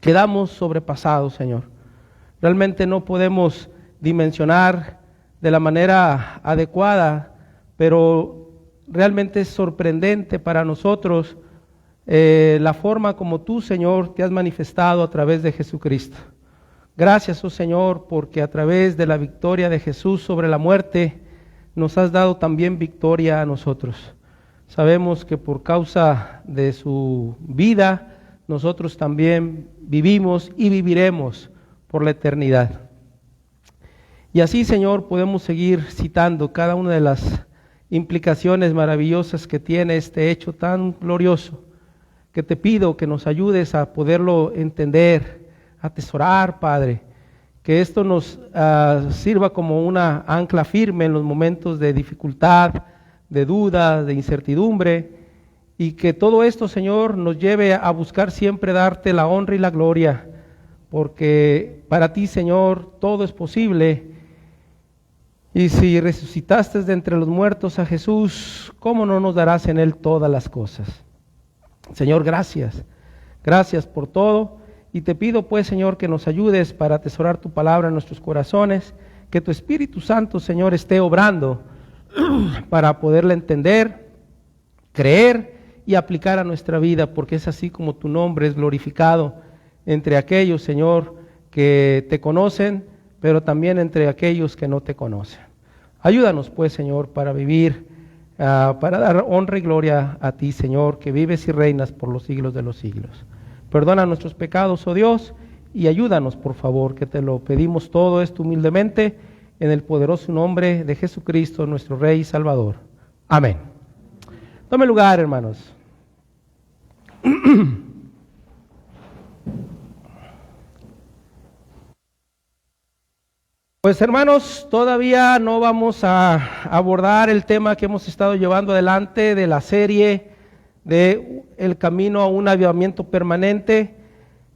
quedamos sobrepasados, Señor. Realmente no podemos dimensionar de la manera adecuada, pero realmente es sorprendente para nosotros la forma como tú, Señor, te has manifestado a través de Jesucristo. Gracias, oh Señor, porque a través de la victoria de Jesús sobre la muerte, nos has dado también victoria a nosotros. Sabemos que por causa de su vida, nosotros también vivimos y viviremos por la eternidad. Y así, Señor, podemos seguir citando cada una de las implicaciones maravillosas que tiene este hecho tan glorioso, que te pido que nos ayudes a poderlo entender, atesorar, Padre, que esto nos sirva como una ancla firme en los momentos de dificultad, de duda, de incertidumbre, y que todo esto, Señor, nos lleve a buscar siempre darte la honra y la gloria, porque para ti, Señor, todo es posible. Y si resucitaste de entre los muertos a Jesús, ¿cómo no nos darás en Él todas las cosas? Señor, gracias. Gracias por todo. Y te pido pues, Señor, que nos ayudes para atesorar tu palabra en nuestros corazones, que tu Espíritu Santo, Señor, esté obrando para poderla entender, creer y aplicar a nuestra vida, porque es así como tu nombre es glorificado entre aquellos, Señor, que te conocen, pero también entre aquellos que no te conocen. Ayúdanos pues, Señor, para vivir, para dar honra y gloria a ti, Señor, que vives y reinas por los siglos de los siglos. Perdona nuestros pecados, oh Dios, y ayúdanos, por favor, que te lo pedimos todo esto humildemente, en el poderoso nombre de Jesucristo, nuestro Rey y Salvador. Amén. Tome lugar, hermanos. Pues, hermanos, todavía no vamos a abordar el tema que hemos estado llevando adelante de la serie de El camino a un avivamiento permanente,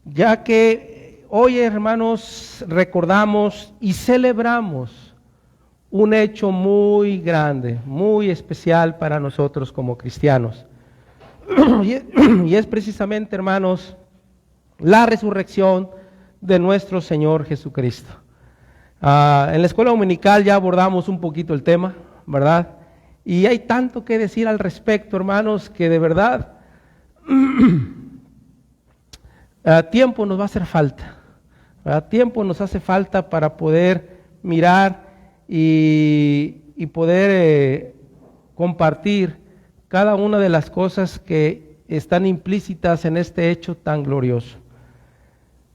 ya que hoy, hermanos, recordamos y celebramos un hecho muy grande, muy especial para nosotros como cristianos. Y es precisamente, hermanos, la resurrección de nuestro Señor Jesucristo. En la escuela dominical ya abordamos un poquito el tema, ¿verdad? Y hay tanto que decir al respecto, hermanos, que de verdad tiempo nos va a hacer falta, ¿verdad? Tiempo nos hace falta para poder mirar y poder compartir cada una de las cosas que están implícitas en este hecho tan glorioso.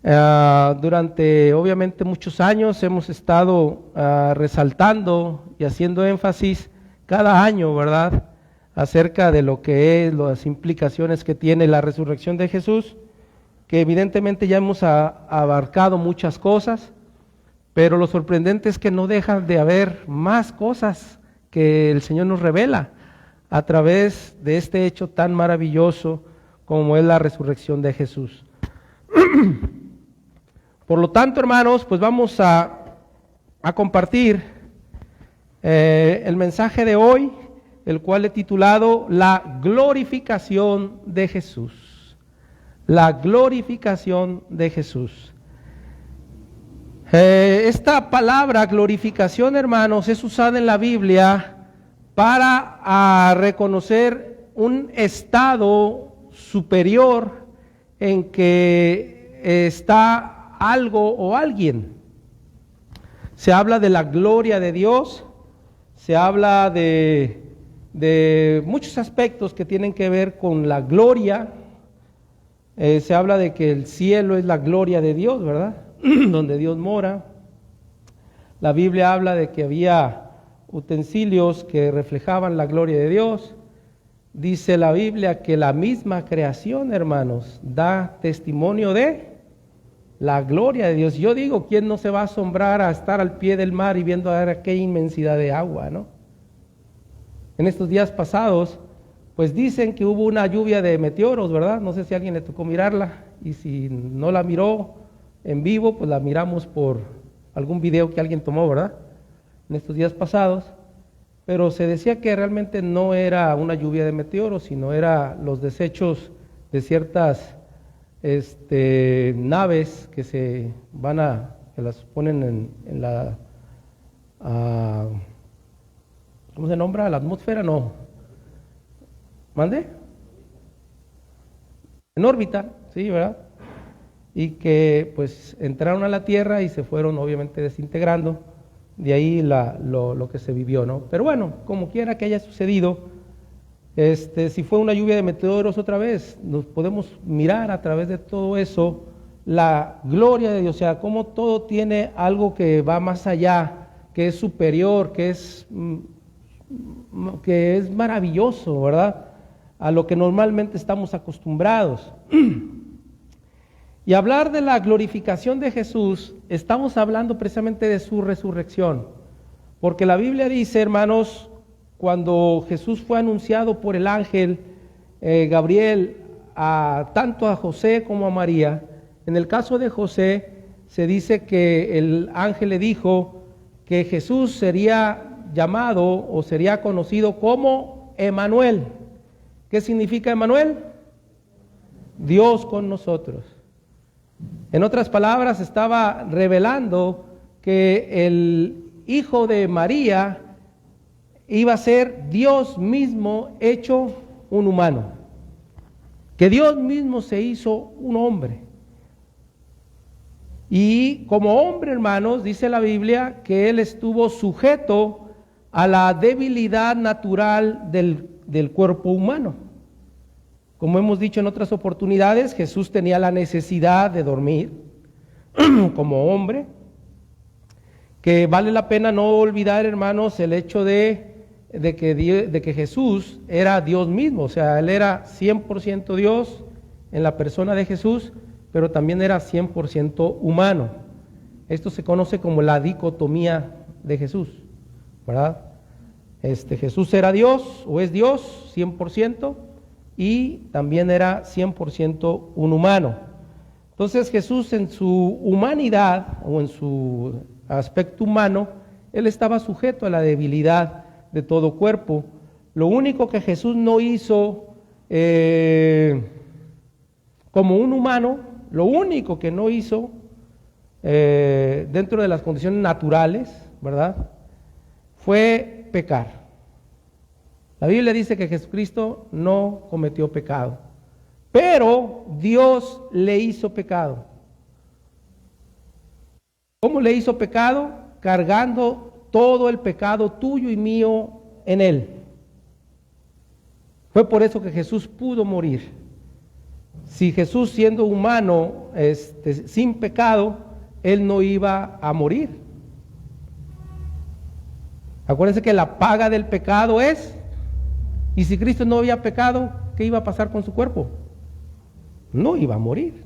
Durante obviamente muchos años hemos estado resaltando y haciendo énfasis cada año, ¿verdad?, acerca de lo que es las implicaciones que tiene la resurrección de Jesús, que evidentemente ya hemos abarcado muchas cosas, pero lo sorprendente es que no dejan de haber más cosas que el Señor nos revela a través de este hecho tan maravilloso como es la resurrección de Jesús. Por lo tanto, hermanos, pues vamos a compartir el mensaje de hoy, el cual he titulado La glorificación de Jesús. La glorificación de Jesús. Esta palabra glorificación, hermanos, es usada en la Biblia para reconocer un estado superior en que está algo o alguien. Se habla de la gloria de Dios, se habla de muchos aspectos que tienen que ver con la gloria. Se habla de que el cielo es la gloria de Dios, ¿verdad? Donde Dios mora. La Biblia habla de que había utensilios que reflejaban la gloria de Dios. Dice la Biblia que la misma creación, hermanos, da testimonio de la gloria de Dios. Yo digo, ¿quién no se va a asombrar a estar al pie del mar y viendo a ver qué inmensidad de agua, ¿no? En estos días pasados, pues dicen que hubo una lluvia de meteoros, ¿verdad? No sé si a alguien le tocó mirarla, y si no la miró en vivo, pues la miramos por algún video que alguien tomó, ¿verdad?, en estos días pasados. Pero se decía que realmente no era una lluvia de meteoros, sino era los desechos de ciertas naves que se van que las ponen en la, ¿cómo se nombra? ¿La atmósfera? No. ¿Mande? En órbita, sí, ¿verdad? Y que pues entraron a la Tierra y se fueron obviamente desintegrando, de ahí lo que se vivió, ¿no? Pero bueno, como quiera que haya sucedido, si fue una lluvia de meteoros otra vez, nos podemos mirar a través de todo eso la gloria de Dios, o sea, cómo todo tiene algo que va más allá, que es superior, que es maravilloso, ¿verdad? A lo que normalmente estamos acostumbrados. Y hablar de la glorificación de Jesús, estamos hablando precisamente de su resurrección, porque la Biblia dice, hermanos, cuando Jesús fue anunciado por el ángel Gabriel tanto a José como a María, en el caso de José se dice que el ángel le dijo que Jesús sería llamado o sería conocido como Emmanuel. ¿Qué significa Emmanuel? Dios con nosotros. En otras palabras, estaba revelando que el hijo de María iba a ser Dios mismo hecho un humano, que Dios mismo se hizo un hombre. Y como hombre, hermanos, dice la Biblia que él estuvo sujeto a la debilidad natural del cuerpo humano. Como hemos dicho en otras oportunidades, Jesús tenía la necesidad de dormir como hombre, que vale la pena no olvidar, hermanos, el hecho de que Jesús era Dios mismo, o sea, Él era 100% Dios en la persona de Jesús, pero también era 100% humano. Esto se conoce como la dicotomía de Jesús, ¿verdad? Jesús era Dios o es Dios 100%, y también era 100% un humano. Entonces Jesús en su humanidad o en su aspecto humano, Él estaba sujeto a la debilidad de todo cuerpo. Lo único que Jesús no hizo como un humano, lo único que no hizo dentro de las condiciones naturales, ¿verdad?, fue pecar. La Biblia dice que Jesucristo no cometió pecado, pero Dios le hizo pecado. ¿Cómo le hizo pecado? Cargando todo el pecado tuyo y mío en Él. Fue por eso que Jesús pudo morir. Si Jesús, siendo humano, sin pecado, Él no iba a morir. Acuérdense que la paga del pecado es... Y si Cristo no había pecado, ¿qué iba a pasar con su cuerpo? No iba a morir.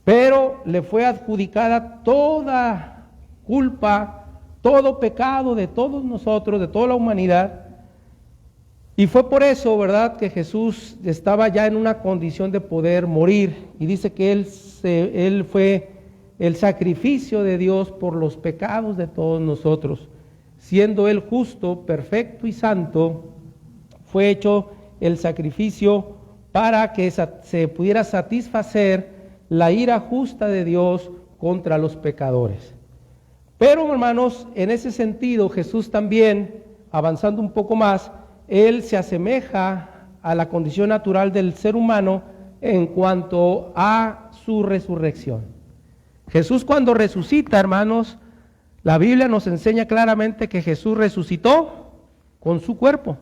Pero le fue adjudicada toda culpa, todo pecado de todos nosotros, de toda la humanidad. Y fue por eso, ¿verdad?, que Jesús estaba ya en una condición de poder morir. Y dice que Él fue el sacrificio de Dios por los pecados de todos nosotros. Siendo Él justo, perfecto y santo, fue hecho el sacrificio para que se pudiera satisfacer la ira justa de Dios contra los pecadores. Pero, hermanos, en ese sentido, Jesús también, avanzando un poco más, Él se asemeja a la condición natural del ser humano en cuanto a su resurrección. Jesús, cuando resucita, hermanos, la Biblia nos enseña claramente que Jesús resucitó con su cuerpo.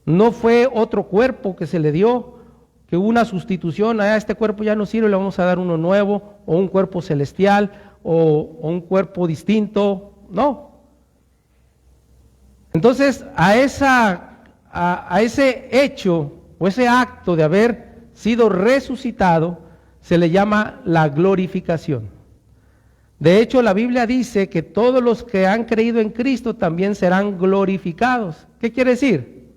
No fue otro cuerpo que se le dio, que hubo una sustitución, este cuerpo ya no sirve, le vamos a dar uno nuevo, o un cuerpo celestial, o un cuerpo distinto. No. Entonces, a ese hecho, o ese acto de haber sido resucitado, se le llama la glorificación. De hecho, la Biblia dice que todos los que han creído en Cristo también serán glorificados. ¿Qué quiere decir?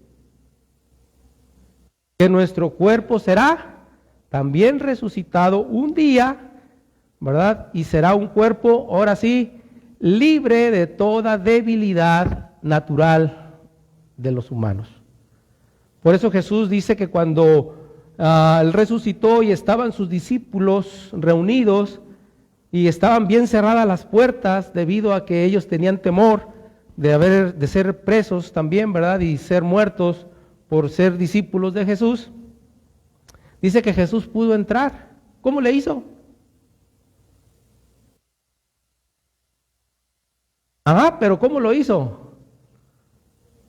Que nuestro cuerpo será también resucitado un día, ¿verdad? Y será un cuerpo, ahora sí, libre de toda debilidad natural de los humanos. Por eso Jesús dice que cuando Él resucitó y estaban sus discípulos reunidos y estaban bien cerradas las puertas debido a que ellos tenían temor de ser presos también, ¿verdad? Y ser muertos por ser discípulos de Jesús. Dice que Jesús pudo entrar. ¿Cómo le hizo? Pero ¿cómo lo hizo?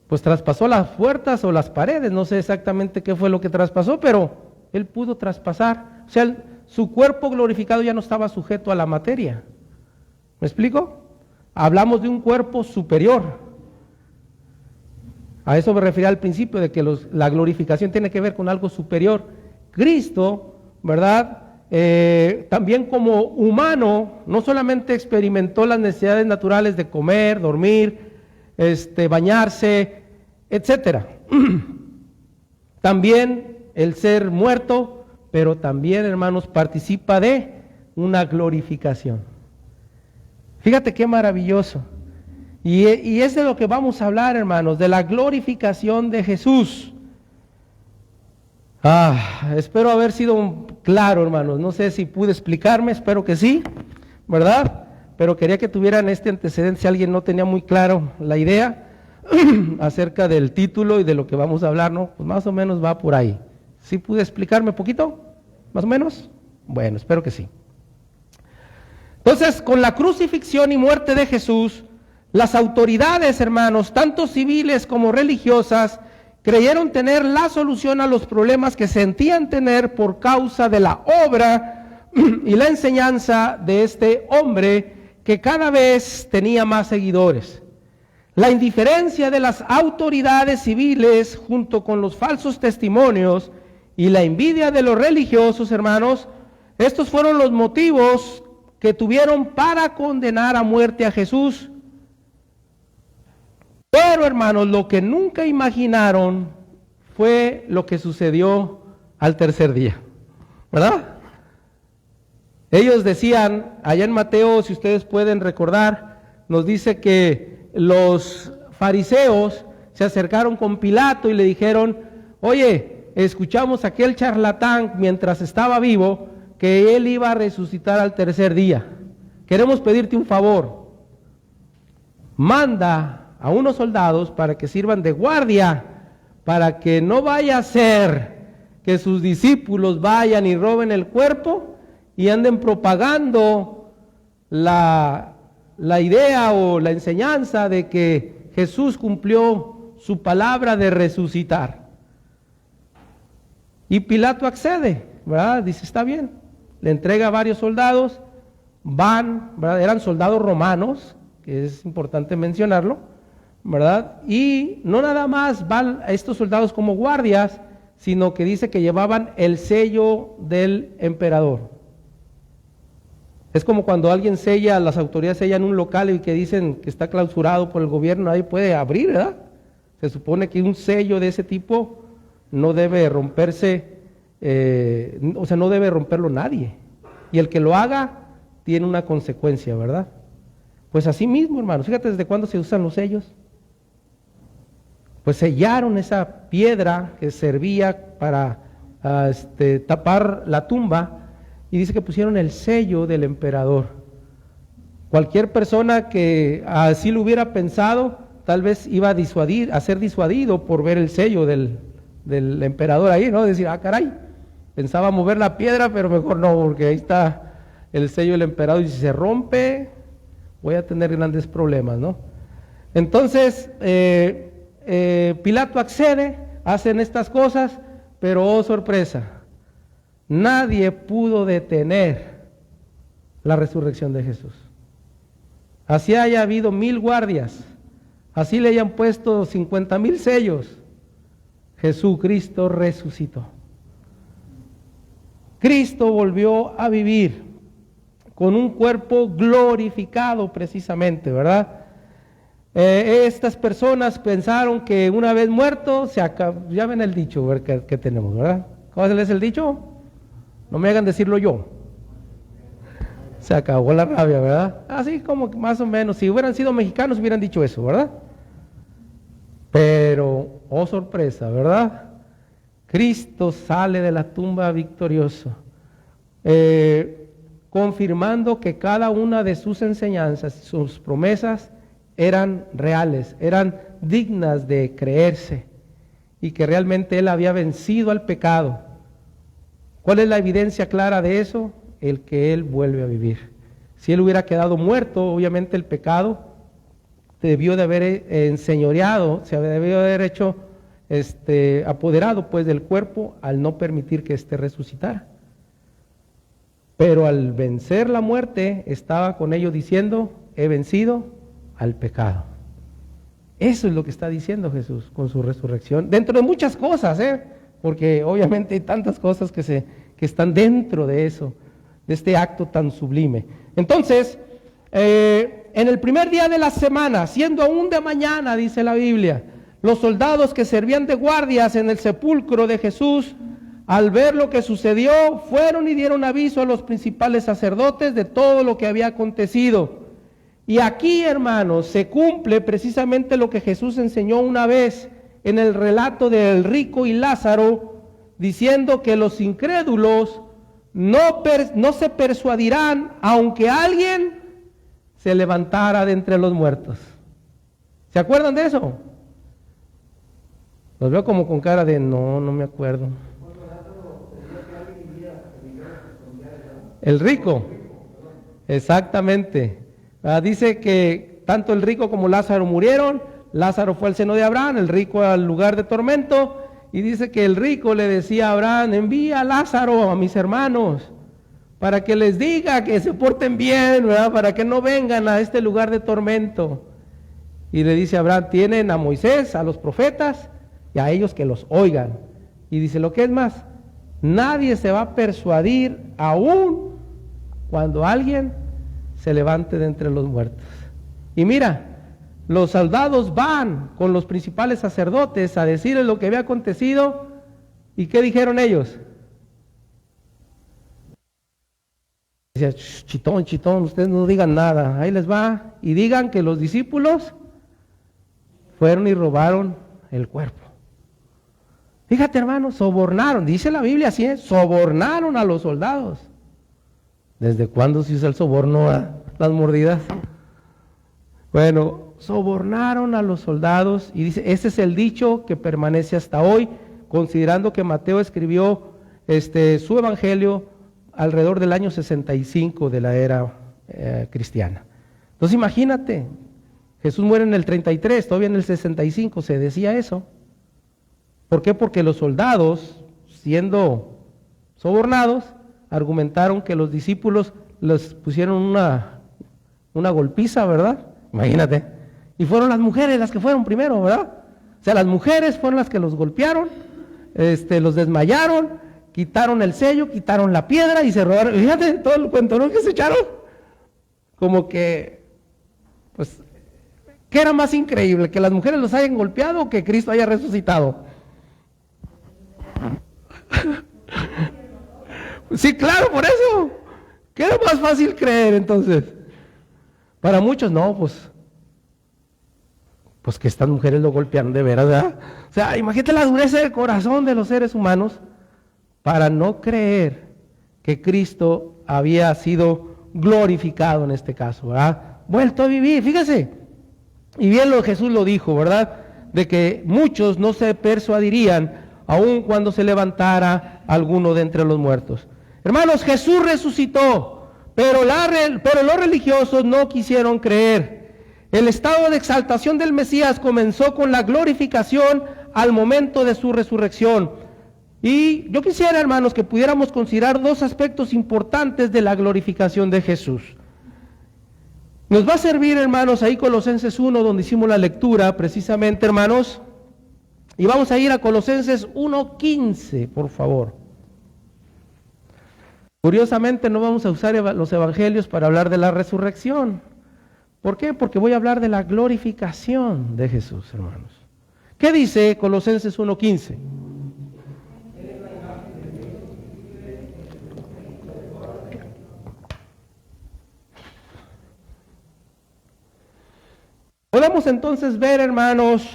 Pues traspasó las puertas o las paredes, no sé exactamente qué fue lo que traspasó, pero Él pudo traspasar. O sea, su cuerpo glorificado ya no estaba sujeto a la materia. ¿Me explico? Hablamos de un cuerpo superior. A eso me refería al principio, de que la glorificación tiene que ver con algo superior. Cristo, ¿verdad? También como humano, no solamente experimentó las necesidades naturales de comer, dormir, bañarse, etcétera. También el ser muerto, pero también, hermanos, participa de una glorificación. Fíjate qué maravilloso. Y es de lo que vamos a hablar, hermanos, de la glorificación de Jesús. Espero haber sido claro, hermanos. No sé si pude explicarme, espero que sí, ¿verdad? Pero quería que tuvieran este antecedente si alguien no tenía muy claro la idea acerca del título y de lo que vamos a hablar, ¿no? Pues más o menos va por ahí. ¿Sí pude explicarme un poquito? ¿Más o menos? Bueno, espero que sí. Entonces, con la crucifixión y muerte de Jesús, las autoridades, hermanos, tanto civiles como religiosas, creyeron tener la solución a los problemas que sentían tener por causa de la obra y la enseñanza de este hombre que cada vez tenía más seguidores. La indiferencia de las autoridades civiles junto con los falsos testimonios y la envidia de los religiosos, hermanos, estos fueron los motivos que tuvieron para condenar a muerte a Jesús. Pero, hermanos, lo que nunca imaginaron fue lo que sucedió al tercer día, ¿verdad? Ellos decían, allá en Mateo, si ustedes pueden recordar, nos dice que los fariseos se acercaron con Pilato y le dijeron, oye, escuchamos a aquel charlatán mientras estaba vivo que él iba a resucitar al tercer día. Queremos pedirte un favor. Manda a unos soldados para que sirvan de guardia, para que no vaya a ser que sus discípulos vayan y roben el cuerpo y anden propagando la idea o la enseñanza de que Jesús cumplió su palabra de resucitar. Y Pilato accede, ¿verdad? Dice, está bien. Le entrega a varios soldados, van, ¿verdad? Eran soldados romanos, que es importante mencionarlo, ¿verdad? Y no nada más van a estos soldados como guardias, sino que dice que llevaban el sello del emperador. Es como cuando alguien sella, las autoridades sellan un local y que dicen que está clausurado por el gobierno, nadie puede abrir, ¿verdad? Se supone que un sello de ese tipo no debe romperse, no debe romperlo nadie. Y el que lo haga tiene una consecuencia, ¿verdad? Pues así mismo, hermanos, fíjate desde cuándo se usan los sellos. Pues sellaron esa piedra que servía para tapar la tumba y dice que pusieron el sello del emperador. Cualquier persona que así lo hubiera pensado, tal vez iba a ser disuadido por ver el sello del emperador ahí, ¿no? Decir, caray, pensaba mover la piedra, pero mejor no, porque ahí está el sello del emperador y si se rompe, voy a tener grandes problemas, ¿no? Entonces, Pilato accede, hacen estas cosas, pero oh sorpresa, nadie pudo detener la resurrección de Jesús. Así haya habido 1000 guardias, así le hayan puesto 50,000 sellos, Jesucristo resucitó. Cristo volvió a vivir con un cuerpo glorificado precisamente, ¿verdad? Estas personas pensaron que una vez muerto se acabó. Ya ven el dicho que tenemos, ¿verdad? ¿Cuál es el dicho? No me hagan decirlo yo. Se acabó la rabia, ¿verdad? Así como más o menos, si hubieran sido mexicanos hubieran dicho eso, ¿verdad? Pero, oh sorpresa, ¿verdad? Cristo sale de la tumba victorioso, confirmando que cada una de sus enseñanzas, sus promesas, eran reales, eran dignas de creerse, y que realmente Él había vencido al pecado. ¿Cuál es la evidencia clara de eso? El que Él vuelve a vivir. Si Él hubiera quedado muerto, obviamente el pecado debió de haber enseñoreado, se debió de haber hecho apoderado pues del cuerpo al no permitir que éste resucitara. Pero al vencer la muerte, estaba con ellos diciendo: he vencido al pecado. Eso es lo que está diciendo Jesús con su resurrección, dentro de muchas cosas, porque obviamente hay tantas cosas que están dentro de eso, de este acto tan sublime. Entonces, en el primer día de la semana, siendo aún de mañana, dice la Biblia, los soldados que servían de guardias en el sepulcro de Jesús, al ver lo que sucedió, fueron y dieron aviso a los principales sacerdotes de todo lo que había acontecido. Y aquí, hermanos, se cumple precisamente lo que Jesús enseñó una vez en el relato del rico y Lázaro, diciendo que los incrédulos no se persuadirán aunque alguien se levantara de entre los muertos. ¿Se acuerdan de eso? Los veo como con cara de no me acuerdo. El rico, exactamente. Dice que tanto el rico como Lázaro murieron. Lázaro fue al seno de Abraham, el rico al lugar de tormento. Y dice que el rico le decía a Abraham: envía a Lázaro a mis hermanos para que les diga que se porten bien, ¿verdad? Para que no vengan a este lugar de tormento. Y le dice a Abraham: tienen a Moisés, a los profetas, y a ellos que los oigan. Y dice lo que es más: nadie se va a persuadir aún cuando alguien se levante de entre los muertos. Y mira, los soldados van con los principales sacerdotes a decirles lo que había acontecido. ¿Y qué dijeron ellos? Decía: chitón, ustedes no digan nada, ahí les va, y digan que los discípulos fueron y robaron el cuerpo. Fíjate, hermano, sobornaron, dice la Biblia así, sobornaron a los soldados. ¿Desde cuándo se usa el soborno a las mordidas? Bueno, sobornaron a los soldados, y dice, ese es el dicho que permanece hasta hoy, considerando que Mateo escribió su evangelio alrededor del año 65 de la era cristiana. Entonces imagínate, Jesús muere en el 33, todavía en el 65 se decía eso. ¿Por qué? Porque los soldados, siendo sobornados, argumentaron que los discípulos les pusieron una golpiza, ¿verdad? Imagínate. Y fueron las mujeres las que fueron primero, ¿verdad? O sea, las mujeres fueron las que los golpearon, los desmayaron, quitaron el sello, quitaron la piedra y se robaron. Fíjate todo el cuento, ¿no? Que se echaron. Como que, pues, ¿qué era más increíble? ¿Que las mujeres los hayan golpeado o que Cristo haya resucitado? Sí, claro, por eso. ¿Qué era más fácil creer entonces? Para muchos, no, pues que estas mujeres lo golpearon de veras, ¿verdad? O sea, imagínate la dureza del corazón de los seres humanos para no creer que Cristo había sido glorificado en este caso, ¿verdad? Vuelto a vivir, fíjese. Y bien Jesús lo dijo, ¿verdad? De que muchos no se persuadirían aun cuando se levantara alguno de entre los muertos. Hermanos, Jesús resucitó, pero los religiosos no quisieron creer. El estado de exaltación del Mesías comenzó con la glorificación al momento de su resurrección. Y yo quisiera, hermanos, que pudiéramos considerar dos aspectos importantes de la glorificación de Jesús. Nos va a servir, hermanos, ahí Colosenses 1, donde hicimos la lectura, precisamente, hermanos. Y vamos a ir a Colosenses 1:15, por favor. Curiosamente no vamos a usar los evangelios para hablar de la resurrección. ¿Por qué? Porque voy a hablar de la glorificación de Jesús, hermanos. ¿Qué dice Colosenses 1:15? Podemos entonces ver, hermanos,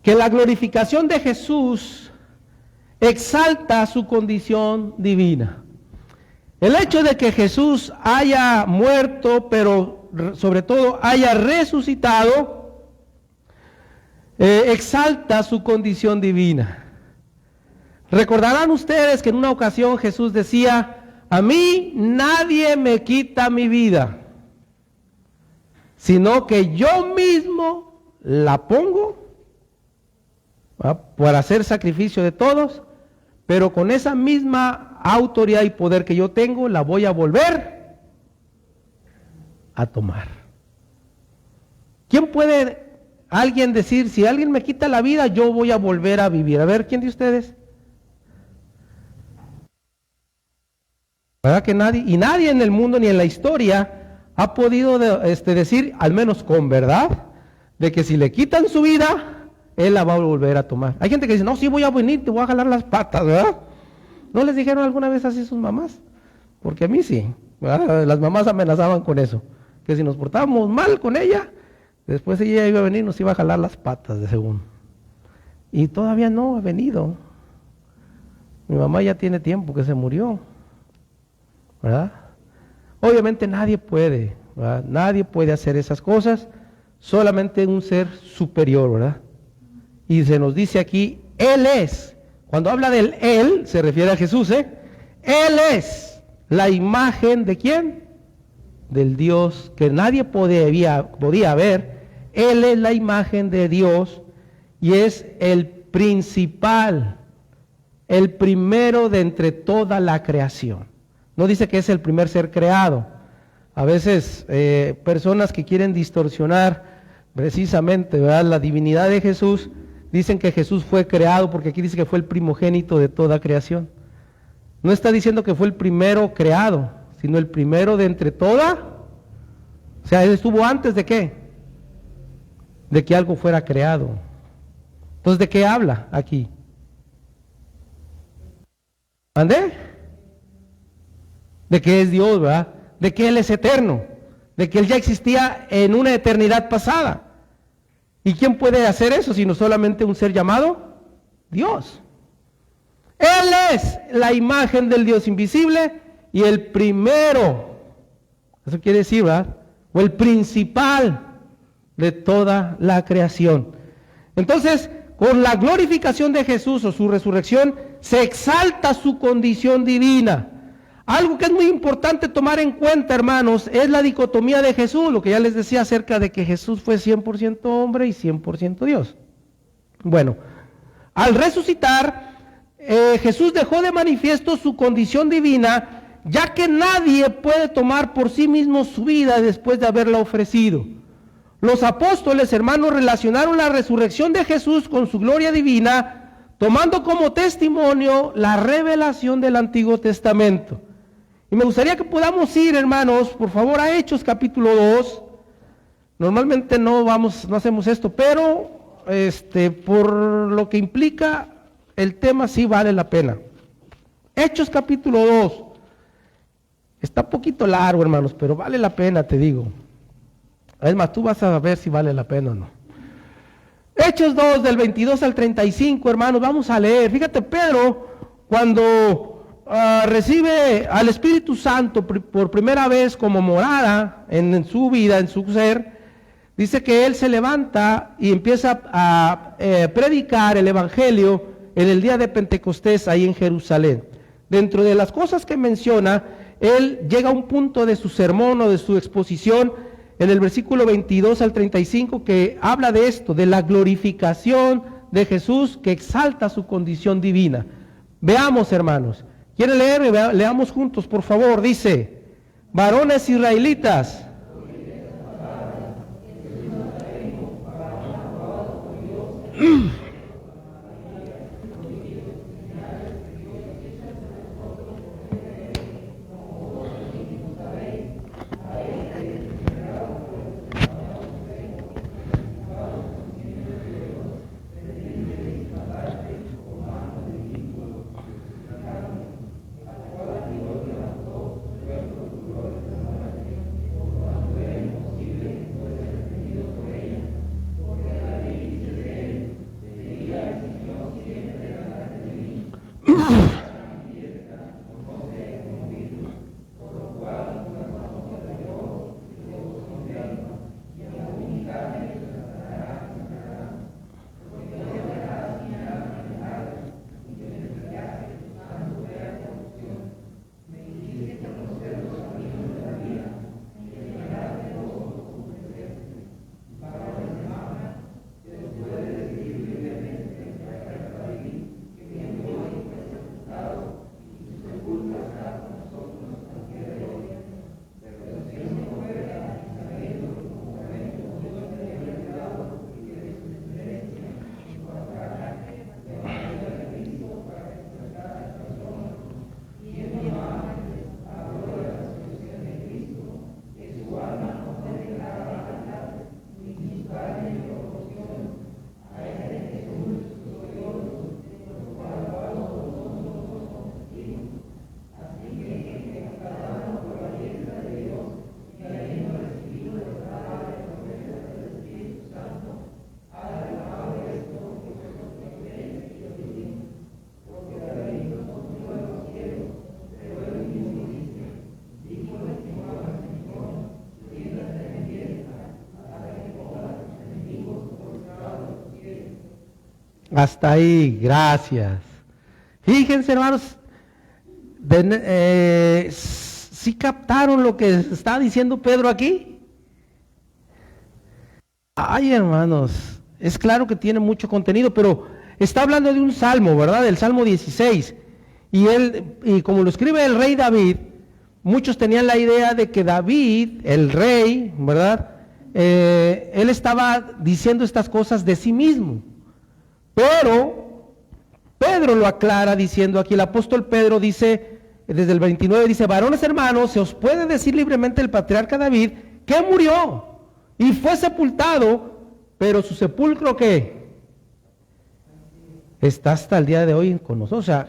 que la glorificación de Jesús exalta su condición divina. El hecho de que Jesús haya muerto, pero sobre todo haya resucitado, exalta su condición divina. Recordarán ustedes que en una ocasión Jesús decía: a mí nadie me quita mi vida, sino que yo mismo la pongo para hacer sacrificio de todos, pero con esa misma autoridad y poder que yo tengo, la voy a volver a tomar. ¿Quién puede alguien decir, si alguien me quita la vida, yo voy a volver a vivir? A ver, ¿quién de ustedes? ¿Verdad que nadie? Y nadie en el mundo ni en la historia ha podido decir, al menos con verdad, de que si le quitan su vida, él la va a volver a tomar. Hay gente que dice, no, sí voy a venir, te voy a jalar las patas, ¿verdad? ¿No les dijeron alguna vez así sus mamás? Porque a mí sí, ¿verdad? Las mamás amenazaban con eso, que si nos portábamos mal con ella, después ella iba a venir y nos iba a jalar las patas, de según. Y todavía no ha venido. Mi mamá ya tiene tiempo que se murió, ¿verdad? Obviamente nadie puede, ¿verdad? Nadie puede hacer esas cosas, solamente un ser superior, ¿verdad? Y se nos dice aquí, Él es. Cuando habla del Él, se refiere a Jesús, ¿eh? Él es la imagen de ¿quién? Del Dios que nadie podía ver. Él es la imagen de Dios y es el principal, el primero de entre toda la creación. No dice que es el primer ser creado. A veces personas que quieren distorsionar precisamente, ¿verdad?, la divinidad de Jesús, dicen que Jesús fue creado porque aquí dice que fue el primogénito de toda creación. No está diciendo que fue el primero creado, sino el primero de entre toda. O sea, Él estuvo antes de ¿qué? De que algo fuera creado. Entonces, ¿de qué habla aquí? ¿Andé? De que es Dios, ¿verdad? De que Él es eterno, de que Él ya existía en una eternidad pasada. ¿Y quién puede hacer eso sino solamente un ser llamado Dios? Él es la imagen del Dios invisible y el primero, eso quiere decir, ¿verdad?, o el principal de toda la creación. Entonces, con la glorificación de Jesús o su resurrección, se exalta su condición divina. Algo que es muy importante tomar en cuenta, hermanos, es la dicotomía de Jesús, lo que ya les decía acerca de que Jesús fue 100% hombre y 100% Dios. Bueno, al resucitar, Jesús dejó de manifiesto su condición divina, ya que nadie puede tomar por sí mismo su vida después de haberla ofrecido. Los apóstoles, hermanos, relacionaron la resurrección de Jesús con su gloria divina, tomando como testimonio la revelación del Antiguo Testamento. Y me gustaría que podamos ir, hermanos, por favor, a Hechos capítulo 2. Normalmente no hacemos esto, pero por lo que implica el tema sí vale la pena. Hechos capítulo 2. Está un poquito largo, hermanos, pero vale la pena, te digo. Es más, tú vas a ver si vale la pena o no. Hechos 2, del 22 al 35, hermanos, vamos a leer. Fíjate, Pedro, cuando recibe al Espíritu Santo por primera vez como morada en su vida, en su ser, dice que él se levanta y empieza a predicar el Evangelio en el día de Pentecostés ahí en Jerusalén. Dentro de las cosas que menciona, él llega a un punto de su sermón o de su exposición en el versículo 22 al 35 que habla de esto, de la glorificación de Jesús que exalta su condición divina. Veamos, hermanos. ¿Quieren leer? Leamos juntos, por favor. Dice, varones israelitas, Hasta ahí, gracias. Fíjense, hermanos, ¿sí captaron lo que está diciendo Pedro aquí? Ay, hermanos, es claro que tiene mucho contenido, pero está hablando de un salmo, ¿verdad? El Salmo 16. Y como lo escribe el rey David, muchos tenían la idea de que David, el rey, ¿verdad? Él estaba diciendo estas cosas de sí mismo. Pero Pedro lo aclara diciendo aquí, el apóstol Pedro dice, desde el 29 dice, varones hermanos, se os puede decir libremente el patriarca David que murió y fue sepultado, pero su sepulcro ¿qué? Está hasta el día de hoy con nosotros. O sea,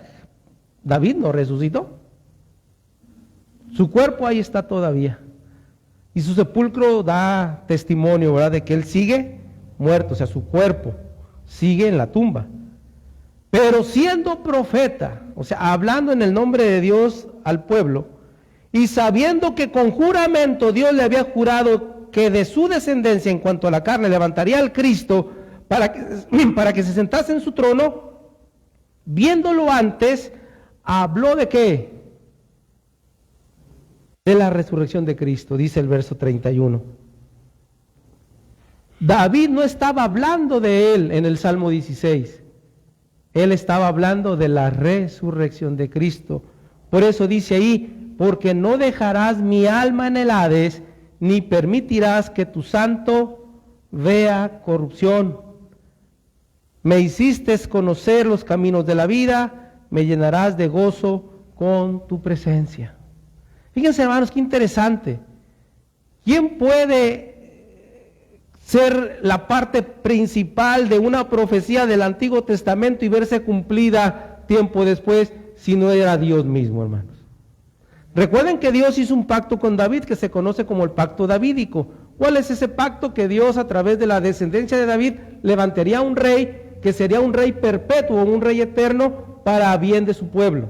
David no resucitó. Su cuerpo ahí está todavía. Y su sepulcro da testimonio, ¿verdad?, de que él sigue muerto, o sea, su cuerpo sigue en la tumba. Pero siendo profeta, o sea, hablando en el nombre de Dios al pueblo, y sabiendo que con juramento Dios le había jurado que de su descendencia en cuanto a la carne levantaría al Cristo para que se sentase en su trono, viéndolo antes, habló de ¿qué? De la resurrección de Cristo, dice el verso 31. David no estaba hablando de él en el Salmo 16. Él estaba hablando de la resurrección de Cristo. Por eso dice ahí, porque no dejarás mi alma en el Hades, ni permitirás que tu santo vea corrupción. Me hiciste conocer los caminos de la vida, me llenarás de gozo con tu presencia. Fíjense, hermanos, qué interesante. ¿Quién puede ser la parte principal de una profecía del Antiguo Testamento y verse cumplida tiempo después si no era Dios mismo, hermanos? Recuerden que Dios hizo un pacto con David que se conoce como el pacto davídico. ¿Cuál es ese pacto? Que Dios, a través de la descendencia de David, levantaría un rey que sería un rey perpetuo, un rey eterno para bien de su pueblo.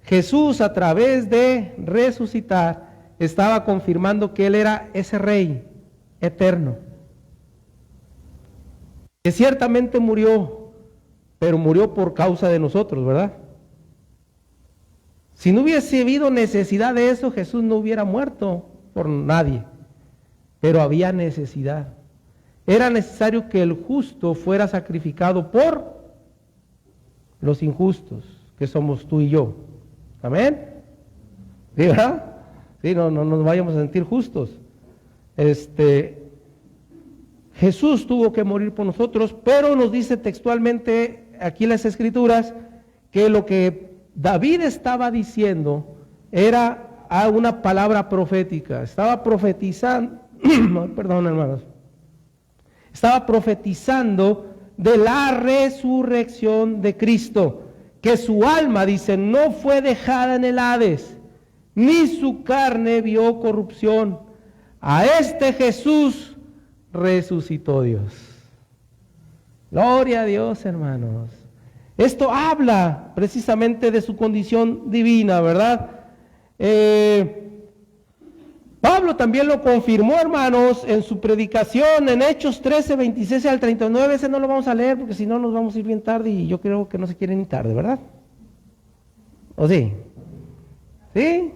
Jesús, a través de resucitar, estaba confirmando que Él era ese rey eterno, que ciertamente murió, pero murió por causa de nosotros, ¿verdad? Si no hubiese habido necesidad de eso, Jesús no hubiera muerto por nadie, pero había necesidad. Era necesario que el justo fuera sacrificado por los injustos, que somos tú y yo. Amén. ¿Sí, verdad? Sí, no nos vayamos a sentir justos. Jesús tuvo que morir por nosotros, pero nos dice textualmente aquí en las Escrituras que lo que David estaba diciendo era una palabra profética. Estaba profetizando, perdón, hermanos, estaba profetizando de la resurrección de Cristo, que su alma, dice, no fue dejada en el Hades, ni su carne vio corrupción. A este Jesús resucitó Dios. Gloria a Dios, hermanos. Esto habla precisamente de su condición divina, ¿verdad? Pablo también lo confirmó, hermanos, en su predicación en Hechos 13, 26 al 39. Ese no lo vamos a leer porque si no nos vamos a ir bien tarde y yo creo que no se quieren ir tarde, ¿verdad? ¿O sí? ¿Sí?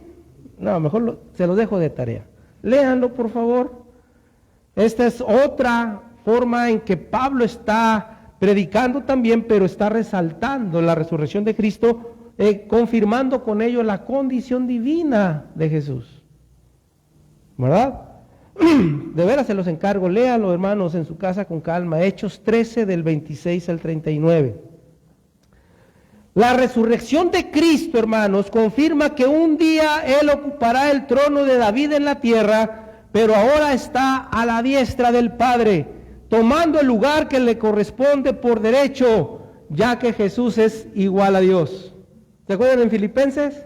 No, mejor se los dejo de tarea. Léanlo, por favor. Esta es otra forma en que Pablo está predicando también, pero está resaltando la resurrección de Cristo, confirmando con ello la condición divina de Jesús. ¿Verdad? De veras se los encargo, léanlo, hermanos, en su casa con calma. Hechos 13 del 26 al 39. La resurrección de Cristo, hermanos, confirma que un día Él ocupará el trono de David en la tierra, pero ahora está a la diestra del Padre, tomando el lugar que le corresponde por derecho, ya que Jesús es igual a Dios. ¿Se acuerdan en Filipenses?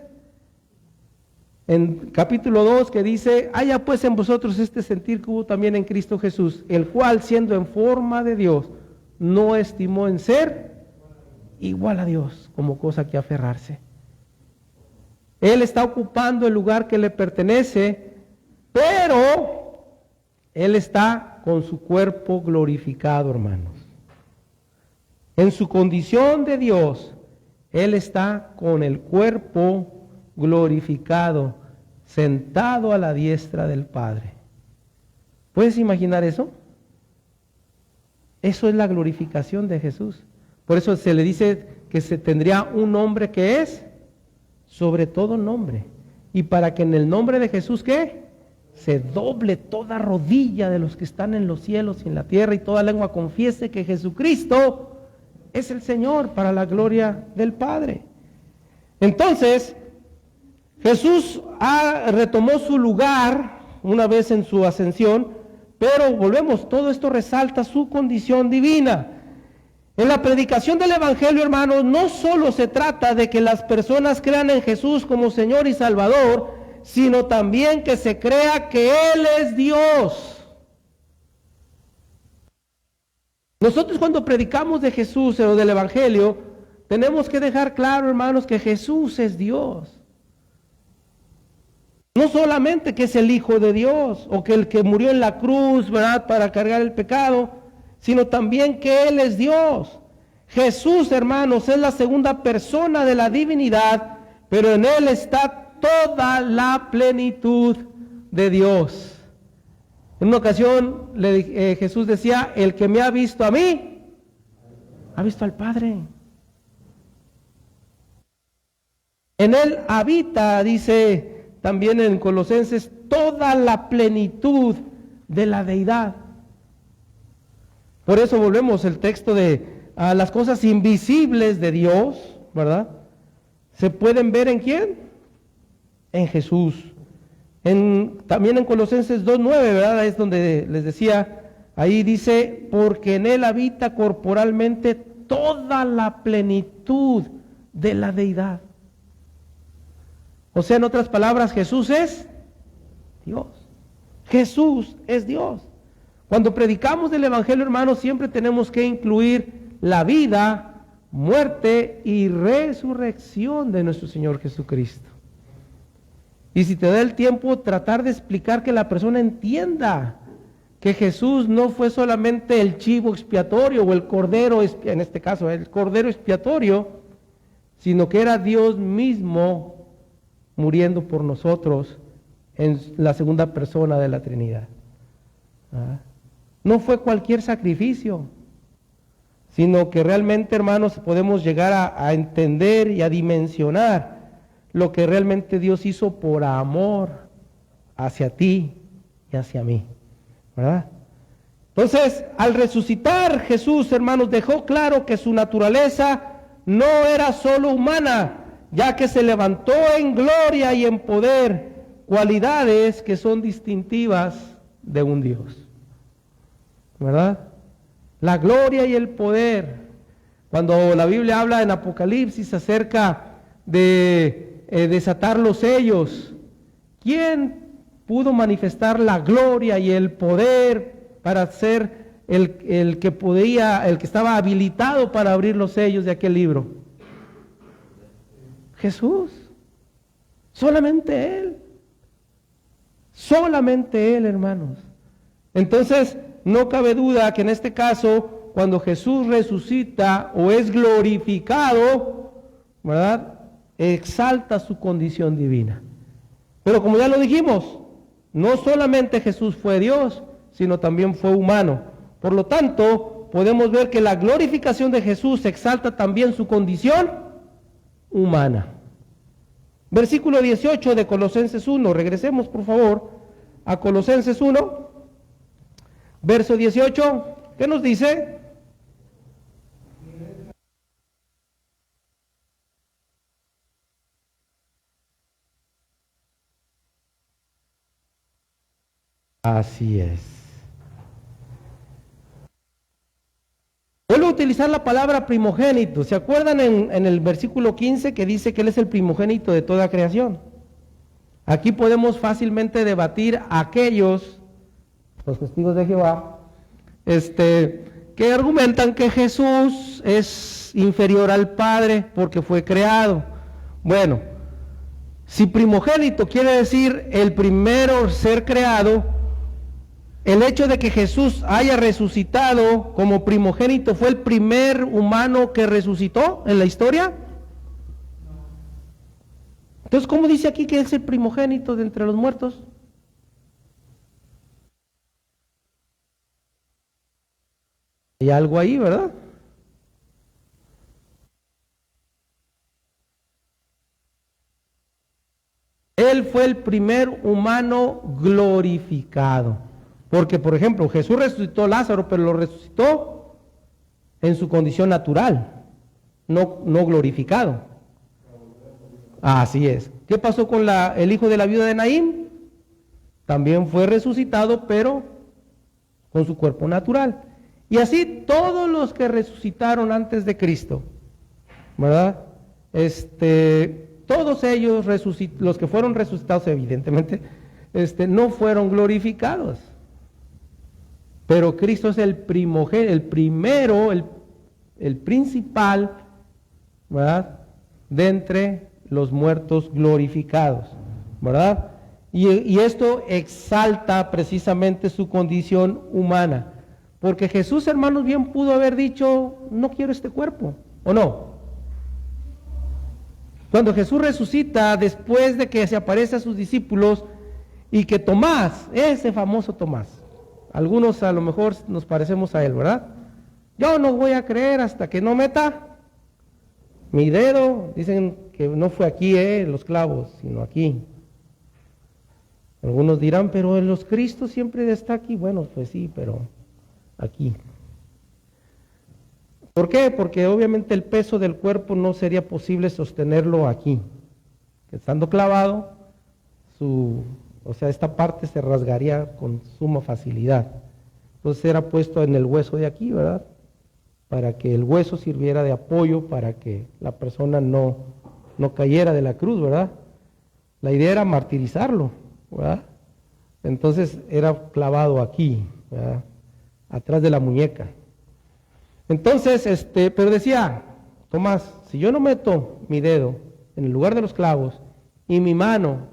En capítulo 2 que dice, haya pues en vosotros este sentir que hubo también en Cristo Jesús, el cual siendo en forma de Dios, no estimó en ser igual a Dios como cosa que aferrarse. Él está ocupando el lugar que le pertenece, pero Él está con su cuerpo glorificado, hermanos. En su condición de Dios, Él está con el cuerpo glorificado, sentado a la diestra del Padre. ¿Puedes imaginar eso? Eso es la glorificación de Jesús. Por eso se le dice que se tendría un nombre que es sobre todo nombre. Y para que en el nombre de Jesús, ¿qué? Se doble toda rodilla de los que están en los cielos y en la tierra, y toda lengua confiese que Jesucristo es el Señor, para la gloria del Padre. Entonces, Jesús retomó su lugar una vez en su ascensión, pero volvemos, todo esto resalta su condición divina. En la predicación del Evangelio, hermanos, no solo se trata de que las personas crean en Jesús como Señor y Salvador, sino también que se crea que Él es Dios. Nosotros cuando predicamos de Jesús o del Evangelio, tenemos que dejar claro, hermanos, que Jesús es Dios. No solamente que es el Hijo de Dios, o que el que murió en la cruz, ¿verdad?, para cargar el pecado, sino también que Él es Dios. Jesús, hermanos, es la segunda persona de la divinidad, pero en Él está toda la plenitud de Dios. En una ocasión Jesús decía, el que me ha visto a mí, ha visto al Padre. En Él habita, dice también en Colosenses, toda la plenitud de la deidad. Por eso volvemos al texto de las cosas invisibles de Dios, ¿verdad? ¿Se pueden ver en quién? En Jesús. También en Colosenses 2:9, ¿verdad? Es donde les decía, ahí dice, porque en Él habita corporalmente toda la plenitud de la deidad. O sea, en otras palabras, Jesús es Dios. Jesús es Dios. Cuando predicamos del Evangelio, hermanos, siempre tenemos que incluir la vida, muerte y resurrección de nuestro Señor Jesucristo. Y si te da el tiempo, tratar de explicar que la persona entienda que Jesús no fue solamente el chivo expiatorio o el cordero, en este caso, el cordero expiatorio, sino que era Dios mismo muriendo por nosotros en la segunda persona de la Trinidad. No fue cualquier sacrificio, sino que realmente, hermanos, podemos llegar a entender y a dimensionar lo que realmente Dios hizo por amor hacia ti y hacia mí, ¿verdad? Entonces, al resucitar Jesús, hermanos, dejó claro que su naturaleza no era solo humana, ya que se levantó en gloria y en poder, cualidades que son distintivas de un Dios, ¿verdad? La gloria y el poder. Cuando la Biblia habla en Apocalipsis acerca de desatar los sellos, ¿quién pudo manifestar la gloria y el poder para ser el que podía, el que estaba habilitado para abrir los sellos de aquel libro? Jesús. Solamente Él. Solamente Él, hermanos. Entonces, no cabe duda que en este caso, cuando Jesús resucita o es glorificado, ¿verdad?, exalta su condición divina. Pero como ya lo dijimos, no solamente Jesús fue Dios, sino también fue humano. Por lo tanto, podemos ver que la glorificación de Jesús exalta también su condición humana. Versículo 18 de Colosenses 1, regresemos por favor a Colosenses 1, verso 18, ¿qué nos dice? Así es. Vuelvo a utilizar la palabra primogénito. ¿Se acuerdan en el versículo 15 que dice que Él es el primogénito de toda creación? Aquí podemos fácilmente debatir a aquellos, los testigos de Jehová, que argumentan que Jesús es inferior al Padre porque fue creado. Bueno, si primogénito quiere decir el primero ser creado, El hecho de que Jesús haya resucitado como primogénito, ¿fue el primer humano que resucitó en la historia? Entonces, ¿cómo dice aquí que es el primogénito de entre los muertos? Hay algo ahí, ¿verdad? Él fue el primer humano glorificado. Porque, por ejemplo, Jesús resucitó a Lázaro, pero lo resucitó en su condición natural, no glorificado. Así es. ¿Qué pasó con el hijo de la viuda de Naín? También fue resucitado, pero con su cuerpo natural. Y así todos los que resucitaron antes de Cristo, ¿verdad? Todos ellos, los que fueron resucitados, evidentemente, no fueron glorificados. Pero Cristo es el primogénito, el primero, el principal, ¿verdad? De entre los muertos glorificados, ¿verdad? Y esto exalta precisamente su condición humana. Porque Jesús, hermanos, bien pudo haber dicho, no quiero este cuerpo, ¿o no? Cuando Jesús resucita, después de que se aparece a sus discípulos, y que Tomás, ese famoso Tomás, algunos a lo mejor nos parecemos a él, ¿verdad? Yo no voy a creer hasta que no meta mi dedo, dicen que no fue aquí, los clavos, sino aquí. Algunos dirán, pero en los Cristos siempre está aquí. Bueno, pues sí, pero aquí. ¿Por qué? Porque obviamente el peso del cuerpo no sería posible sostenerlo aquí. Estando clavado, esta parte se rasgaría con suma facilidad. Entonces era puesto en el hueso de aquí, ¿verdad? Para que el hueso sirviera de apoyo para que la persona no cayera de la cruz, ¿verdad? La idea era martirizarlo, ¿verdad? Entonces era clavado aquí, ¿verdad? Atrás de la muñeca. Entonces, pero decía Tomás, si yo no meto mi dedo en el lugar de los clavos y mi mano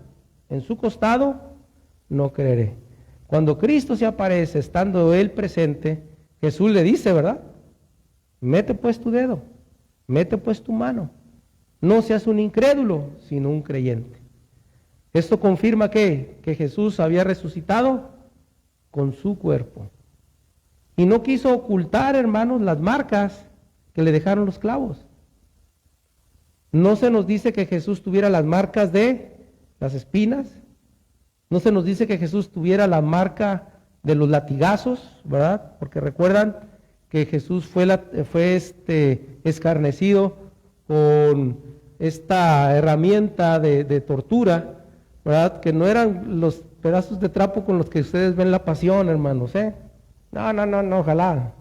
en su costado, no creeré. Cuando Cristo se aparece, estando él presente, Jesús le dice, ¿verdad? Mete pues tu dedo, mete pues tu mano. No seas un incrédulo, sino un creyente. Esto confirma que Jesús había resucitado con su cuerpo. Y no quiso ocultar, hermanos, las marcas que le dejaron los clavos. No se nos dice que Jesús tuviera las marcas de las espinas. No se nos dice que Jesús tuviera la marca de los latigazos, ¿verdad? Porque recuerdan que Jesús fue escarnecido con esta herramienta de tortura, ¿verdad? Que no eran los pedazos de trapo con los que ustedes ven la pasión, hermanos, No, ojalá,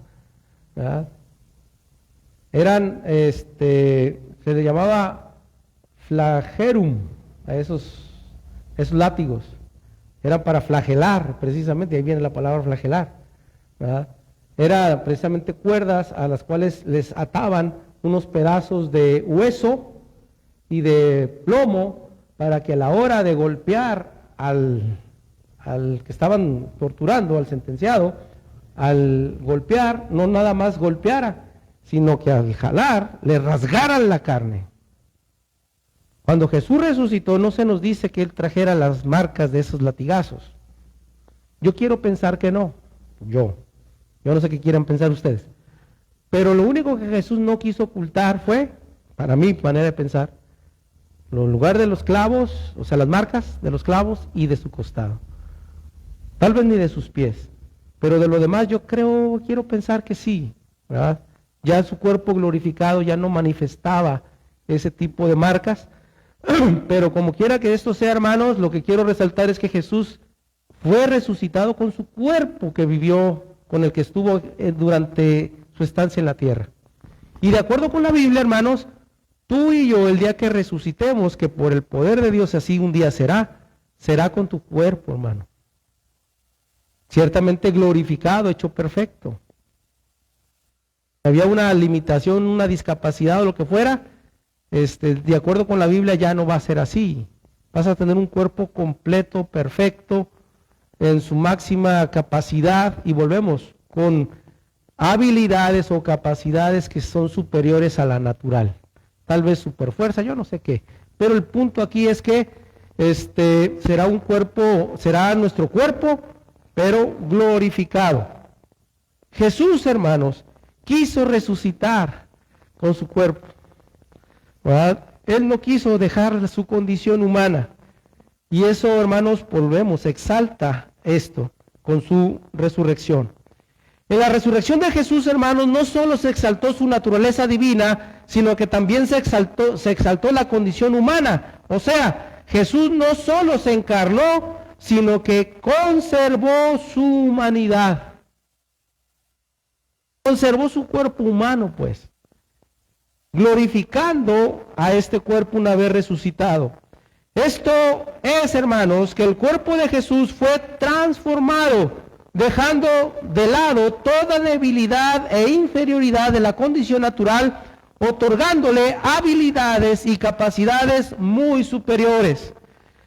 ¿verdad? Eran, se le llamaba flagerum a esos látigos. Eran para flagelar, precisamente, ahí viene la palabra flagelar, ¿verdad? Era precisamente cuerdas a las cuales les ataban unos pedazos de hueso y de plomo para que a la hora de golpear al que estaban torturando, al sentenciado, al golpear, no nada más golpeara, sino que al jalar le rasgaran la carne. Cuando Jesús resucitó, no se nos dice que él trajera las marcas de esos latigazos. Yo quiero pensar que no, yo no sé qué quieran pensar ustedes, pero lo único que Jesús no quiso ocultar fue, para mi manera de pensar, el lugar de los clavos, o sea, las marcas de los clavos y de su costado. Tal vez ni de sus pies, pero de lo demás yo quiero pensar que sí, ¿verdad? Ya su cuerpo glorificado ya no manifestaba ese tipo de marcas, pero como quiera que esto sea, hermanos, lo que quiero resaltar es que Jesús fue resucitado con su cuerpo que vivió, con el que estuvo durante su estancia en la tierra. Y de acuerdo con la Biblia, hermanos, tú y yo, el día que resucitemos, que por el poder de Dios así un día será con tu cuerpo, hermano. Ciertamente glorificado, hecho perfecto. Había una limitación, una discapacidad o lo que fuera, de acuerdo con la Biblia ya no va a ser así. Vas a tener un cuerpo completo, perfecto, en su máxima capacidad y volvemos con habilidades o capacidades que son superiores a la natural. Tal vez superfuerza, yo no sé qué. Pero el punto aquí es que será nuestro cuerpo, pero glorificado. Jesús, hermanos, quiso resucitar con su cuerpo, ¿verdad? Él no quiso dejar su condición humana. Y eso, hermanos, volvemos, exalta esto con su resurrección. En la resurrección de Jesús, hermanos, no solo se exaltó su naturaleza divina, sino que también se exaltó la condición humana. O sea, Jesús no solo se encarnó, sino que conservó su humanidad. Conservó su cuerpo humano, pues, glorificando a este cuerpo una vez resucitado. Esto es, hermanos, que el cuerpo de Jesús fue transformado, dejando de lado toda debilidad e inferioridad de la condición natural, otorgándole habilidades y capacidades muy superiores.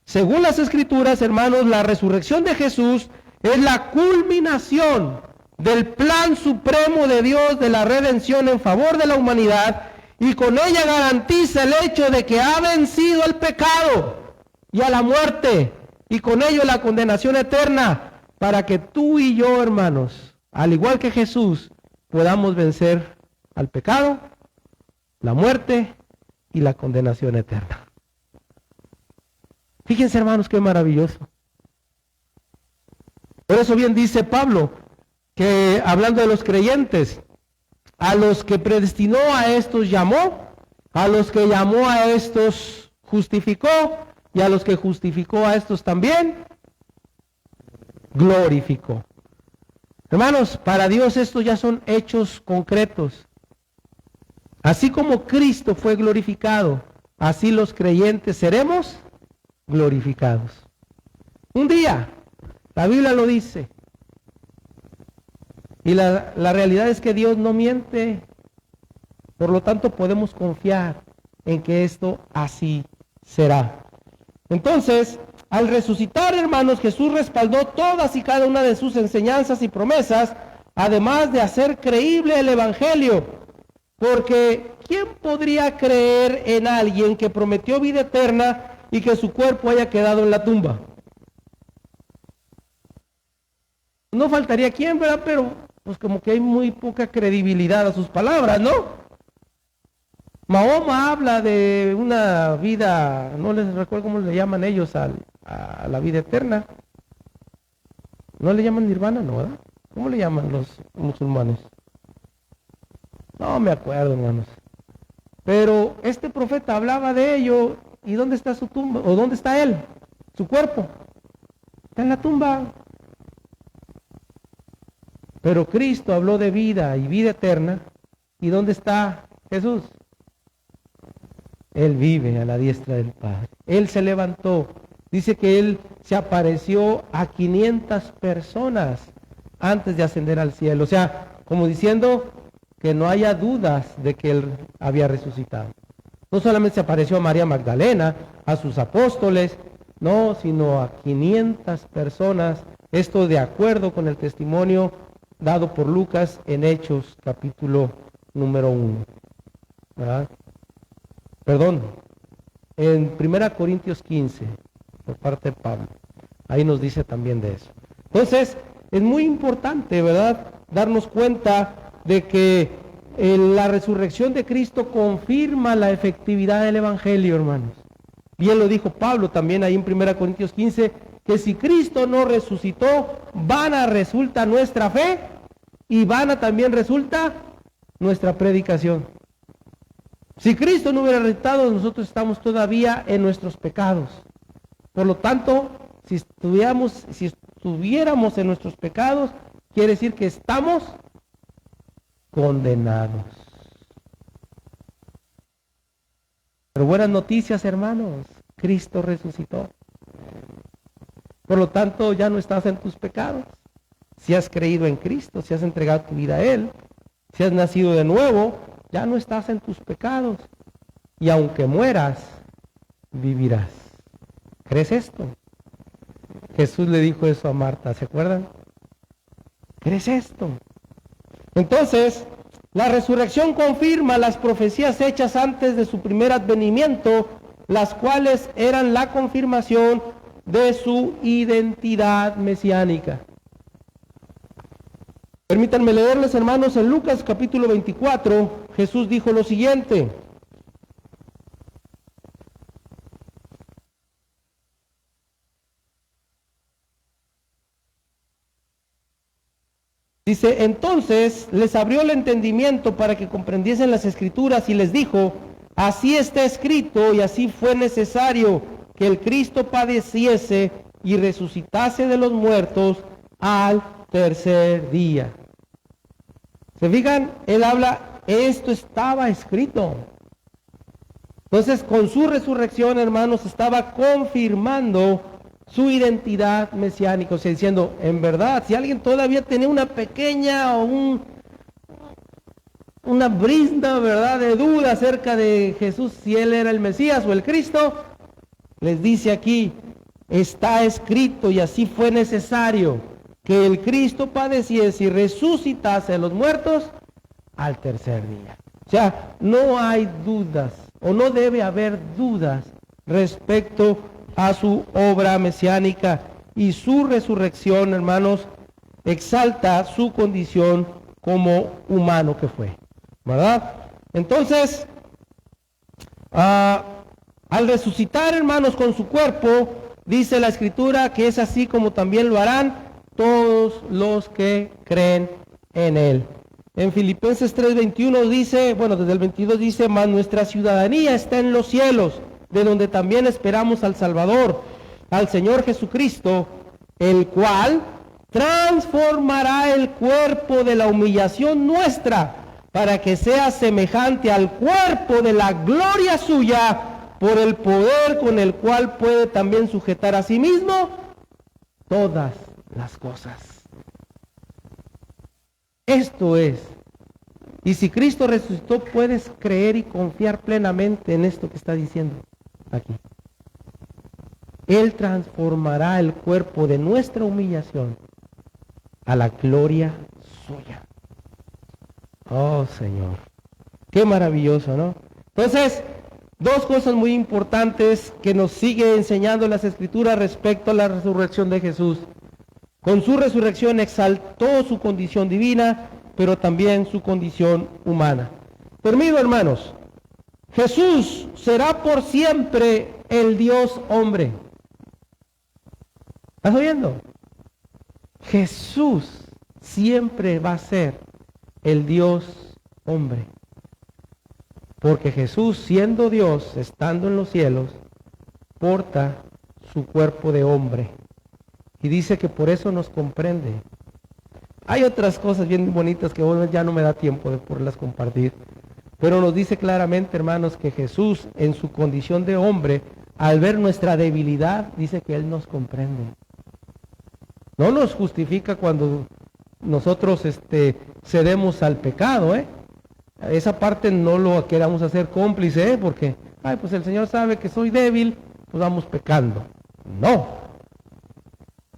Según las Escrituras, hermanos, la resurrección de Jesús es la culminación del plan supremo de Dios de la redención en favor de la humanidad, y con ella garantiza el hecho de que ha vencido el pecado y a la muerte, y con ello la condenación eterna, para que tú y yo, hermanos, al igual que Jesús, podamos vencer al pecado, la muerte y la condenación eterna. Fíjense, hermanos, qué maravilloso. Por eso bien dice Pablo, que hablando de los creyentes, a los que predestinó a estos llamó, a los que llamó a estos justificó, y a los que justificó a estos también glorificó. Hermanos, para Dios estos ya son hechos concretos. Así como Cristo fue glorificado, así los creyentes seremos glorificados. Un día, la Biblia lo dice. Y la realidad es que Dios no miente. Por lo tanto, podemos confiar en que esto así será. Entonces, al resucitar, hermanos, Jesús respaldó todas y cada una de sus enseñanzas y promesas, además de hacer creíble el Evangelio. Porque, ¿quién podría creer en alguien que prometió vida eterna y que su cuerpo haya quedado en la tumba? No faltaría quien, ¿verdad? Pero pues como que hay muy poca credibilidad a sus palabras, ¿no? Mahoma habla de una vida, no les recuerdo cómo le llaman ellos a la vida eterna. ¿No le llaman nirvana? No, ¿verdad? ¿Cómo le llaman los musulmanes? No me acuerdo, hermanos. Pero este profeta hablaba de ello. ¿Y dónde está su tumba? ¿O dónde está él? Su cuerpo. Está en la tumba. Pero Cristo habló de vida y vida eterna. ¿Y dónde está Jesús? Él vive a la diestra del Padre. Él se levantó. Dice que Él se apareció a 500 personas antes de ascender al cielo. O sea, como diciendo que no haya dudas de que Él había resucitado. No solamente se apareció a María Magdalena, a sus apóstoles, no, sino a 500 personas. Esto de acuerdo con el testimonio dado por Lucas en Hechos, capítulo número 1. ¿Verdad? Perdón, en 1 Corintios 15, por parte de Pablo. Ahí nos dice también de eso. Entonces, es muy importante, ¿verdad?, darnos cuenta de que la resurrección de Cristo confirma la efectividad del Evangelio, hermanos. Bien lo dijo Pablo también ahí en 1 Corintios 15, que si Cristo no resucitó, vana resulta nuestra fe y vana también resulta nuestra predicación. Si Cristo no hubiera resucitado, nosotros estamos todavía en nuestros pecados. Por lo tanto, si estuviéramos en nuestros pecados, quiere decir que estamos condenados. Pero buenas noticias, hermanos, Cristo resucitó. Por lo tanto, ya no estás en tus pecados. Si has creído en Cristo, si has entregado tu vida a Él, si has nacido de nuevo, ya no estás en tus pecados. Y aunque mueras, vivirás. ¿Crees esto? Jesús le dijo eso a Marta, ¿se acuerdan? ¿Crees esto? Entonces, la resurrección confirma las profecías hechas antes de su primer advenimiento, las cuales eran la confirmación de su identidad mesiánica. Permítanme leerles, hermanos, en Lucas capítulo 24, Jesús dijo lo siguiente. Dice, entonces les abrió el entendimiento para que comprendiesen las Escrituras y les dijo, así está escrito y así fue necesario que el Cristo padeciese y resucitase de los muertos al tercer día. ¿Se fijan? Él habla, esto estaba escrito. Entonces, con su resurrección, hermanos, estaba confirmando su identidad mesiánica, o sea, diciendo, en verdad, si alguien todavía tenía una pequeña o una brizna, ¿verdad?, de duda acerca de Jesús, si Él era el Mesías o el Cristo, les dice aquí, está escrito y así fue necesario que el Cristo padeciese y resucitase de los muertos al tercer día. O sea, no hay dudas, o no debe haber dudas respecto a su obra mesiánica, y su resurrección, hermanos, exalta su condición como humano que fue, ¿verdad? Entonces, al resucitar, hermanos, con su cuerpo, dice la Escritura que es así como también lo harán todos los que creen en Él. En Filipenses 3:21 dice, bueno, desde el 22 dice, mas nuestra ciudadanía está en los cielos, de donde también esperamos al Salvador, al Señor Jesucristo, el cual transformará el cuerpo de la humillación nuestra, para que sea semejante al cuerpo de la gloria suya, por el poder con el cual puede también sujetar a sí mismo todas las cosas. Esto es. Y si Cristo resucitó, puedes creer y confiar plenamente en esto que está diciendo aquí. Él transformará el cuerpo de nuestra humillación a la gloria suya. Oh, Señor. Qué maravilloso, ¿no? Entonces, dos cosas muy importantes que nos sigue enseñando las Escrituras respecto a la resurrección de Jesús. Con su resurrección exaltó su condición divina, pero también su condición humana. Termino, hermanos. Jesús será por siempre el Dios hombre. ¿Estás oyendo? Jesús siempre va a ser el Dios hombre. Porque Jesús, siendo Dios, estando en los cielos, porta su cuerpo de hombre. Y dice que por eso nos comprende. Hay otras cosas bien bonitas que hoy ya no me da tiempo de poderlas compartir. Pero nos dice claramente, hermanos, que Jesús, en su condición de hombre, al ver nuestra debilidad, dice que Él nos comprende. No nos justifica cuando nosotros cedemos al pecado, Esa parte no lo queramos hacer cómplice, porque, pues el Señor sabe que soy débil, pues vamos pecando. No.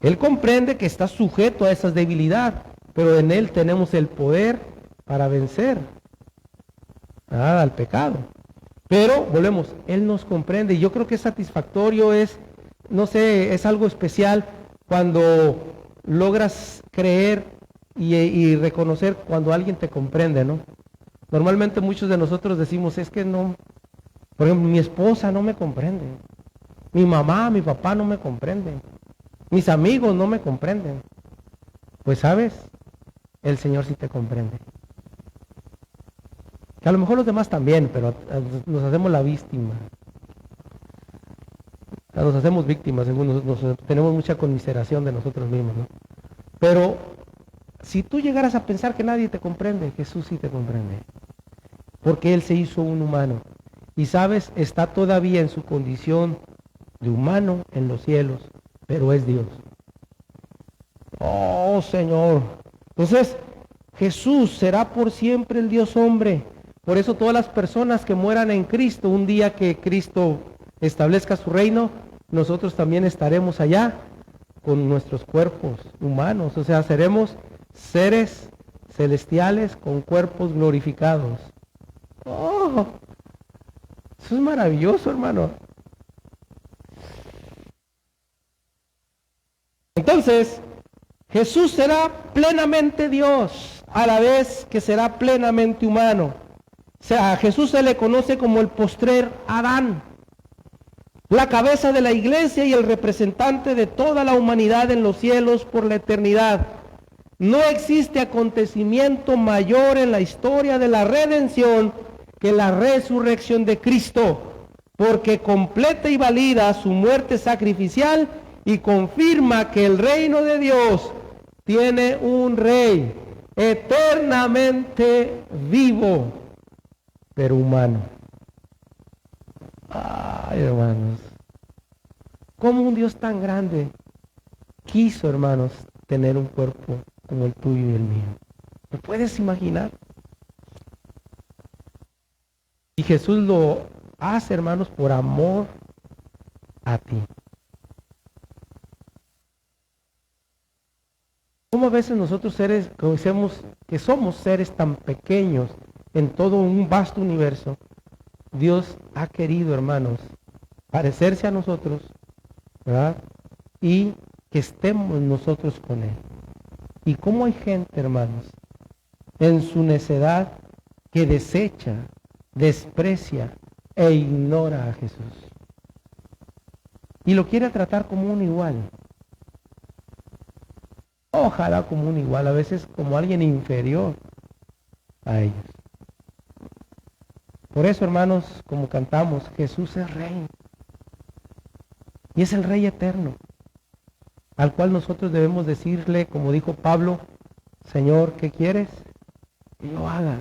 Él comprende que está sujeto a esa debilidad, pero en Él tenemos el poder para vencer al pecado. Pero, volvemos, Él nos comprende, y yo creo que es satisfactorio, no sé, es algo especial cuando logras creer y reconocer cuando alguien te comprende, ¿no? Normalmente muchos de nosotros decimos, es que no, por ejemplo, mi esposa no me comprende, mi mamá, mi papá no me comprenden, mis amigos no me comprenden. Pues sabes, el Señor sí te comprende. Que a lo mejor los demás también, pero nos hacemos la víctima. Nos hacemos víctimas, tenemos mucha conmiseración de nosotros mismos, ¿no? Pero si tú llegaras a pensar que nadie te comprende, Jesús sí te comprende. Porque Él se hizo un humano. Y sabes, está todavía en su condición de humano en los cielos, pero es Dios. Oh, Señor. Entonces, Jesús será por siempre el Dios hombre. Por eso todas las personas que mueran en Cristo, un día que Cristo establezca su reino, nosotros también estaremos allá. con nuestros cuerpos humanos. O sea, seremos seres celestiales con cuerpos glorificados. ¡Oh! Eso es maravilloso, hermano. Entonces, Jesús será plenamente Dios, a la vez que será plenamente humano. O sea, a Jesús se le conoce como el postrer Adán, la cabeza de la iglesia y el representante de toda la humanidad en los cielos por la eternidad. No existe acontecimiento mayor en la historia de la redención que la resurrección de Cristo, porque completa y valida su muerte sacrificial y confirma que el reino de Dios tiene un rey eternamente vivo, pero humano. Ay, hermanos, ¿cómo un Dios tan grande quiso, hermanos, tener un cuerpo como el tuyo y el mío? ¿Lo puedes imaginar? Y Jesús lo hace, hermanos, por amor a ti. ¿Cómo a veces nosotros seres, conocemos que somos seres tan pequeños en todo un vasto universo? Dios ha querido, hermanos, parecerse a nosotros, ¿verdad? Y que estemos nosotros con Él. Y cómo hay gente, hermanos, en su necedad que desecha, desprecia e ignora a Jesús. Y lo quiere tratar como un igual. Ojalá como un igual, a veces como alguien inferior a ellos. Por eso, hermanos, como cantamos, Jesús es Rey. Y es el Rey eterno, al cual nosotros debemos decirle, como dijo Pablo, Señor, ¿qué quieres que yo haga?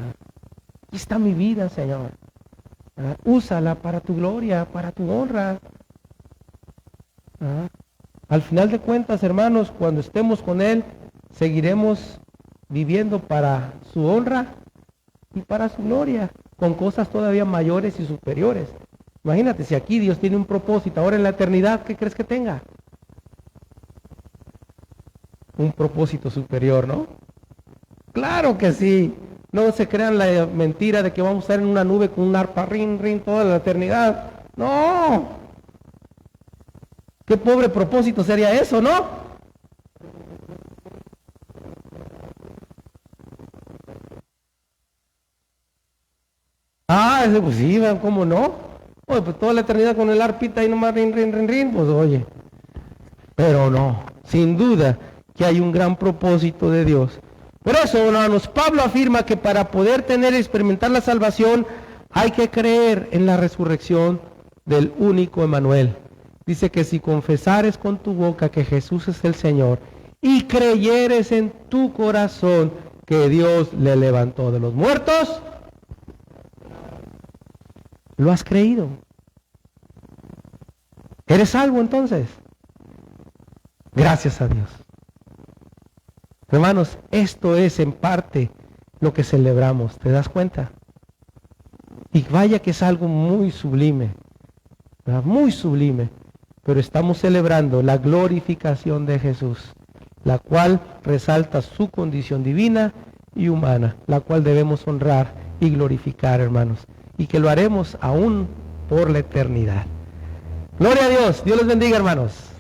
Aquí está mi vida, Señor. ¿Verdad? Úsala para tu gloria, para tu honra. ¿Verdad? Al final de cuentas, hermanos, cuando estemos con Él, seguiremos viviendo para su honra y para su gloria, con cosas todavía mayores y superiores. Imagínate, si aquí Dios tiene un propósito, ahora en la eternidad, ¿qué crees que tenga? Un propósito superior, ¿no? Claro que sí. No se crean la mentira de que vamos a estar en una nube con un arpa, rin, rin, toda la eternidad. No. Qué pobre propósito sería eso, ¿no? Ah, ese pues sí, ¿cómo no? Oye, pues toda la eternidad con el arpita y nomás rin, rin, rin, rin, pues oye. Pero no, sin duda que hay un gran propósito de Dios. Por eso, hermanos, Pablo afirma que para poder tener y experimentar la salvación hay que creer en la resurrección del único Emmanuel. Dice que si confesares con tu boca que Jesús es el Señor y creyeres en tu corazón que Dios le levantó de los muertos, ¿lo has creído? ¿Eres salvo entonces? Gracias a Dios. Hermanos, esto es en parte lo que celebramos, ¿te das cuenta? Y vaya que es algo muy sublime, ¿verdad? Muy sublime, pero estamos celebrando la glorificación de Jesús, la cual resalta su condición divina y humana, la cual debemos honrar y glorificar, hermanos, y que lo haremos aún por la eternidad. Gloria a Dios, Dios les bendiga, hermanos.